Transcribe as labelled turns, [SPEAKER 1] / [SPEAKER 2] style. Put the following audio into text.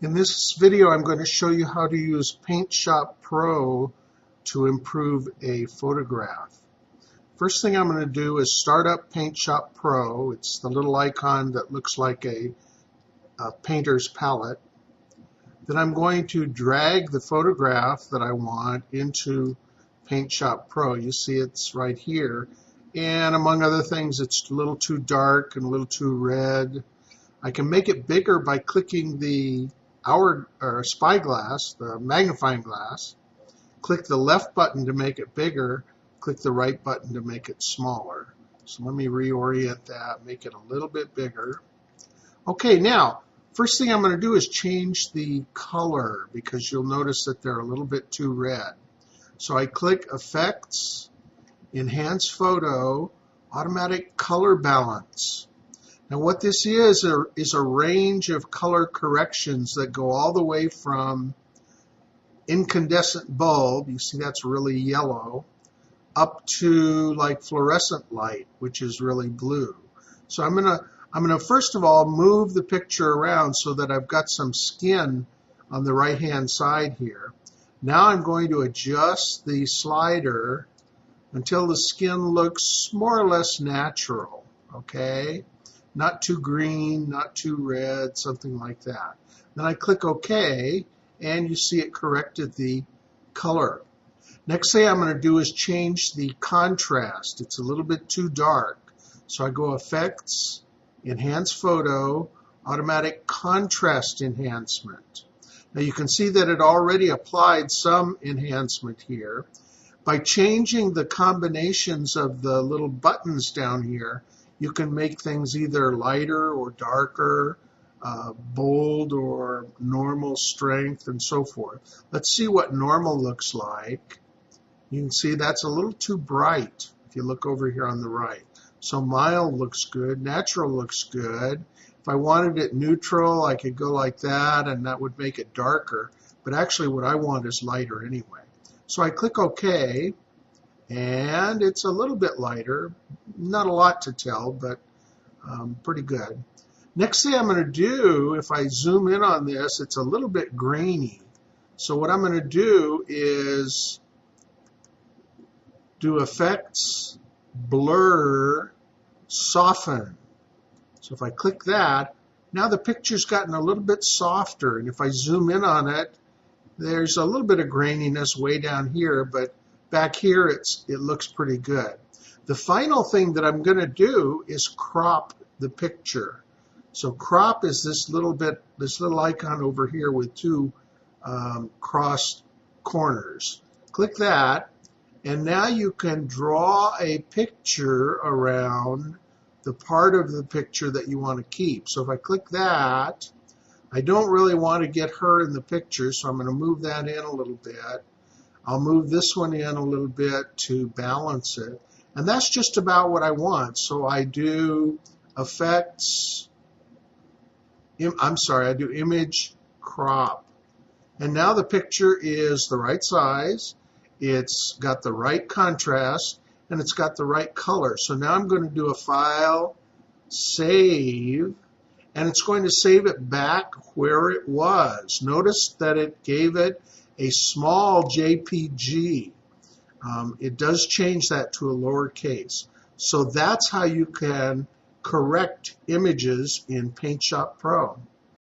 [SPEAKER 1] In this video, I'm going to show you how to use Paintshop Pro to improve a photograph. First thing I'm going to do is start up Paintshop Pro. It's the little icon that looks like a painter's palette. Then I'm going to drag the photograph that I want into Paintshop Pro. You see it's right here. And among other things, it's a little too dark and a little too red. I can make it bigger by clicking the spyglass, the magnifying glass. Click the left button to make it bigger. Click the right button to make it smaller. So let me reorient that, make it a little bit bigger. Okay, now, first thing I'm going to do is change the color because you'll notice that they're a little bit too red. So I click Effects, Enhance Photo, Automatic Color Balance. Now what this is a range of color corrections that go all the way from incandescent bulb, you see that's really yellow, up to like fluorescent light, which is really blue. So I'm gonna first of all move the picture around so that I've got some skin on the right hand side here. Now I'm going to adjust the slider until the skin looks more or less natural, okay? Not too green, not too red, something like that. Then I click OK, and you see it corrected the color. Next thing I'm going to do is change the contrast. It's a little bit too dark. So I go Effects, Enhance Photo, Automatic Contrast Enhancement. Now you can see that it already applied some enhancement here. By changing the combinations of the little buttons down here, you can make things either lighter or darker, bold or normal strength, and so forth. Let's see what normal looks like. You can see that's a little too bright if you look over here on the right. So mild looks good, natural looks good. If I wanted it neutral, I could go like that, and that would make it darker. But actually what I want is lighter anyway. So I click OK. And it's a little bit lighter, not a lot to tell, but pretty good. Next thing I'm going to do, if I zoom in on this, it's a little bit grainy. So what I'm going to do is do Effects, Blur, Soften. So if I click that, now the picture's gotten a little bit softer. And if I zoom in on it, there's a little bit of graininess way down here, but back here, it looks pretty good. The final thing that I'm going to do is crop the picture. So crop is this little icon over here with two crossed corners. Click that, and now you can draw a picture around the part of the picture that you want to keep. So if I click that, I don't really want to get her in the picture, so I'm going to move that in a little bit. I'll move this one in a little bit to balance it. And that's just about what I want. So I do Effects, I do Image, Crop. And now the picture is the right size, it's got the right contrast, and it's got the right color. So now I'm going to do a File, Save, and it's going to save it back where it was. Notice that it gave it a small JPG. It does change that to a lowercase. So that's how you can correct images in Paintshop Pro.